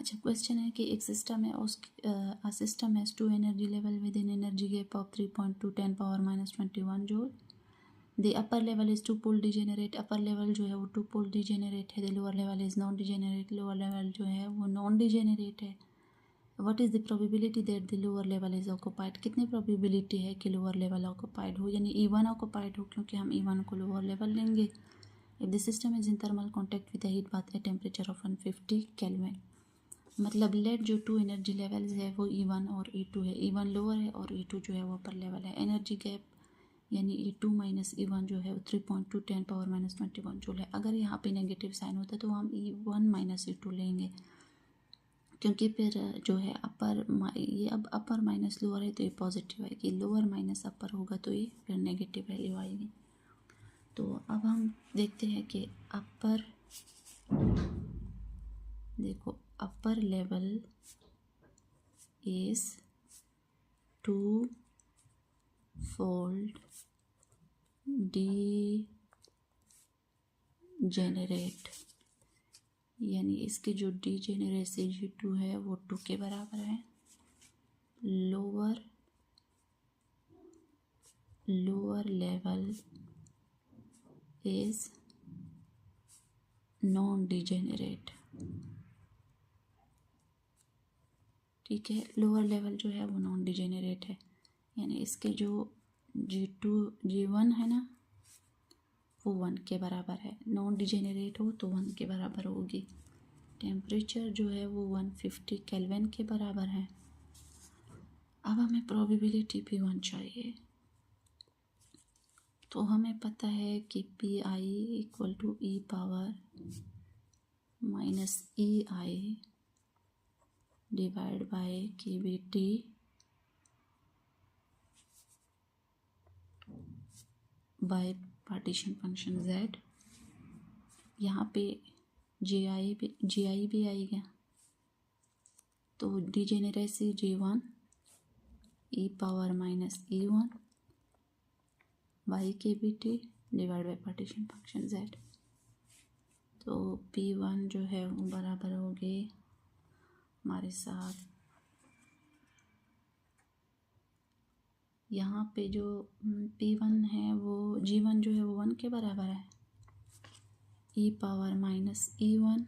अच्छा, क्वेश्चन है कि एक सिस्टम है, उस system has two energy level with an energy gap of 3.2 10⁻21 joule. The upper level is two fold degenerate, upper level जो है वो टू पोल डिजेनरेट है। The lower level is non degenerate, lower level जो है वो non degenerate है। What is the probability that the lower level is occupied, कितनी probability है कि लोअर लेवल ऑक्यूपाइड हो, यानी E1 ऑक्यूपाइड हो, क्योंकि हम E1 को लोअर लेवल लेंगे। If the system is in thermal contact with the heat bath at temperature of 150 kelvin, मतलब लेट जो टू एनर्जी लेवल्स है वो E1 और E2 है। E1 लोअर है और E2 जो है वो अपर लेवल है। एनर्जी गैप यानी E2 माइनस E1 जो है वो 3.2 10⁻21 जूल है। अगर यहाँ पे नेगेटिव साइन होता तो हम E1 माइनस E2 लेंगे, क्योंकि फिर जो है अपर, ये अब अपर माइनस लोअर है तो ये पॉजिटिव आएगी, लोअर माइनस अपर होगा तो ये फिर नेगेटिव वैल्यू आएगी। तो अब हम देखते हैं कि अपर, देखो upper level is two fold degenerate, यानी इसके जो डीजेनरेसी G2 है वो 2 के बराबर है। Lower level is non degenerate, ठीक है। लोअर लेवल जो है वो नॉन डिजेनरेट है, यानी इसके जो G1 है ना वो 1 के बराबर है। नॉन डिजेनरेट हो तो 1 के बराबर होगी। टेम्परेचर जो है वो 150 केल्विन के बराबर है। अब हमें प्रोबेबिलिटी P1 चाहिए, तो हमें पता है कि Pi equal to E power minus EI divide by KBT by partition function Z। यहाँ पे जी आई भी आएगा, तो degeneracy G1 E power minus E1 by KBT divide by partition function Z। तो P1 जो है वो बराबर हो गए हमारे साथ, यहाँ पे जो P1 है वो G1 जो है वो 1 के बराबर है। E power minus E1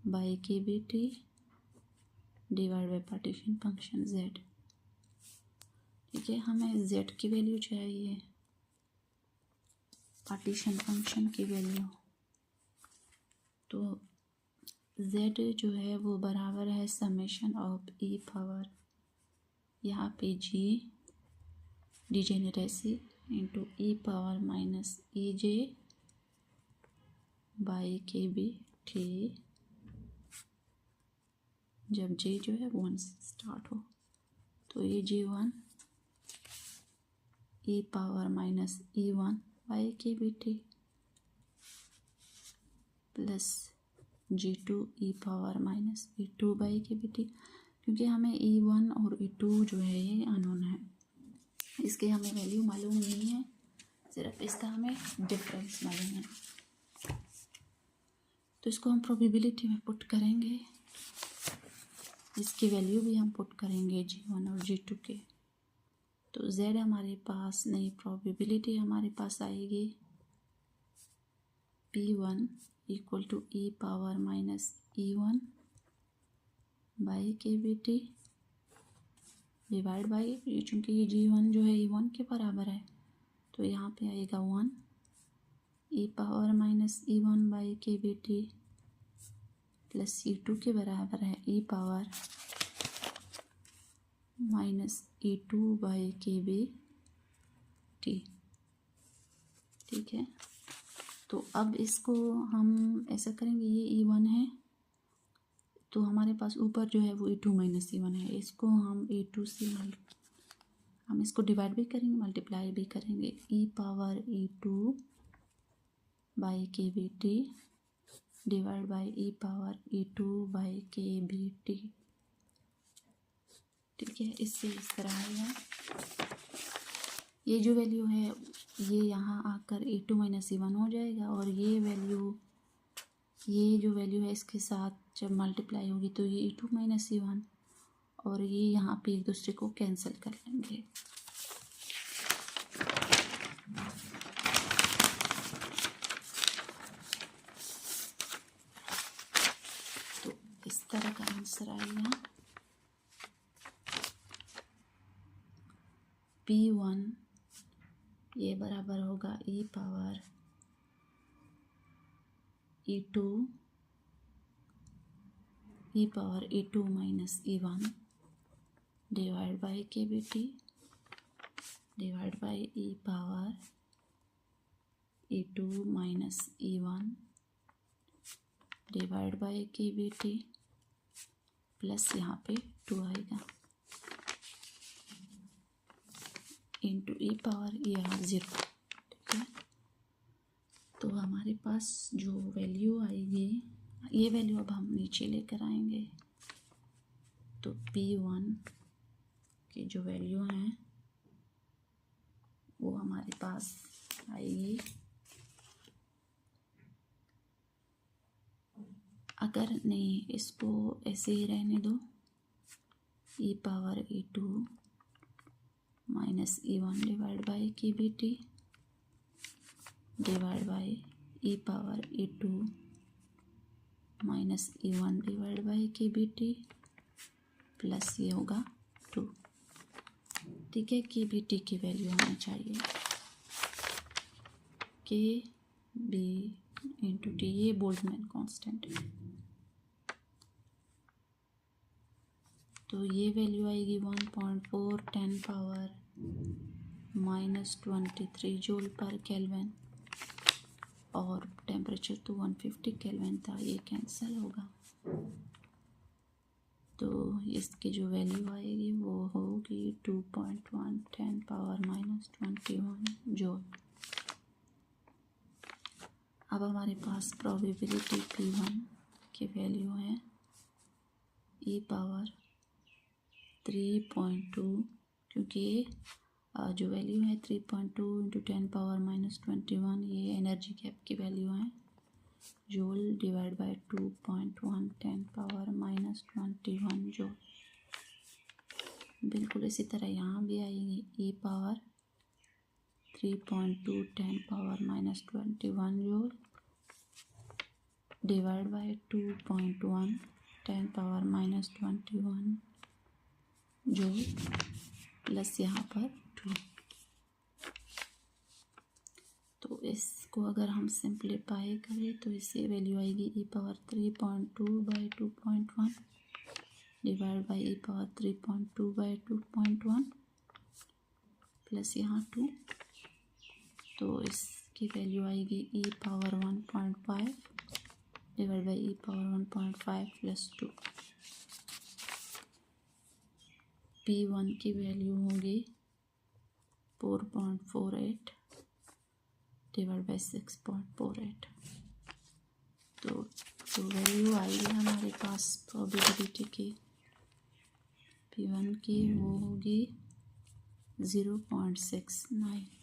by KBT divide by partition function Z, ठीक है। हमें Z की वैल्यू चाहिए, पार्टीशन फंक्शन की वैल्यू, तो Z जो है वो बराबर है समेशन ऑफ E पावर, यहाँ पे G degeneracy into E power minus EJ by KBT, जब J जो है 1 से स्टार्ट हो, तो ये G1 E power minus E1 by KBT plus G2 E power minus E2 by KBT, क्योंकि हमें E1 और E2 जो है ये अननोन है, इसके हमें वैल्यू मालूम नहीं है, सिर्फ इसका हमें डिफरेंस मालूम है। तो इसको हम प्रोबेबिलिटी में पुट करेंगे, इसकी वैल्यू भी हम पुट करेंगे G1 और G2 के, तो Z हमारे पास नहीं, प्रोबेबिलिटी हमारे पास आएगी P1 equal to E power minus E1 by KBT divide by, चूँकि ये G1 जो है E1 के बराबर है तो यहाँ पे आएगा 1 E power minus E1 by KBT plus E2 के बराबर है E power minus E2 by KBT, ठीक है। तो अब इसको हम ऐसा करेंगे, ये E1 है तो हमारे पास ऊपर जो है वो E2 माइनस E1 है, इसको हम E2 से हम इसको डिवाइड भी करेंगे, मल्टीप्लाई भी करेंगे। E power E2 by KBT divide by E power E2 by KBT, ठीक है। इससे इस तरह आएगा, ये जो वैल्यू है ये यहाँ आकर E2 माइनस E1 हो जाएगा और ये वैल्यू ये जो वैल्यू है इसके साथ जब मल्टीप्लाई होगी तो ये E2 माइनस E1 और ये यहाँ पे एक दूसरे को कैंसिल कर लेंगे। तो इस तरह का आंसर आएगा। P1 ये बराबर होगा E power E2 minus E1 divide by KBT divide by E power E2 minus E1 divide by KBT plus यहाँ पे 2 आएगा इंटू E पावर यहाँ 0। ठीक है, तो हमारे पास जो वैल्यू आएगी, ये वैल्यू अब हम नीचे लेकर आएंगे। तो P1 की जो वैल्यू है वो हमारे पास आएगी, अगर नहीं इसको ऐसे ही रहने दो, E power E2 minus E1 divide by KBT divide by E power E2 minus E1 divide by KBT plus ये होगा 2। ठीक है, KBT की वैल्यू होनी चाहिए KB इंटू T, ये बोल्ट्जमैन कांस्टेंट है। तो ये वैल्यू आएगी 1.4 10 पावर माइनस 23 जूल पर केल्विन और टेम्परेचर तो 150 केल्विन था, ये कैंसिल होगा। तो इसकी जो वैल्यू आएगी वो होगी 2.1 10 पावर माइनस 21 जूल। अब हमारे पास प्रोबेबिलिटी P1 की वैल्यू है E पावर 3.2, क्योंकि जो वैल्यू है 3.2 इंटू 10 पावर माइनस 21 ये एनर्जी गैप की वैल्यू है, joule divide by 2.1 10 power minus 21 joule. बिल्कुल इसी तरह यहाँ भी आएगी E power 3.2 10 power minus 21 joule divide by 2.1 10 power minus 21 joule plus यहाँ पर 2। तो इसको अगर हम सिंप्लीफाई करें तो इससे वैल्यू आएगी E power 3.2 by 2.1 divide by E power 3.2 by 2.1 plus यहाँ 2। तो इसकी वैल्यू आएगी E power 1.5 divide by E power 1.5 plus 2। P1 की वैल्यू होगी 4.48 डिवाइड बाई 6.48। तो जो वैल्यू आएगी हमारे पास प्रोबेबिलिटी की P1 की वो होगी 0.69।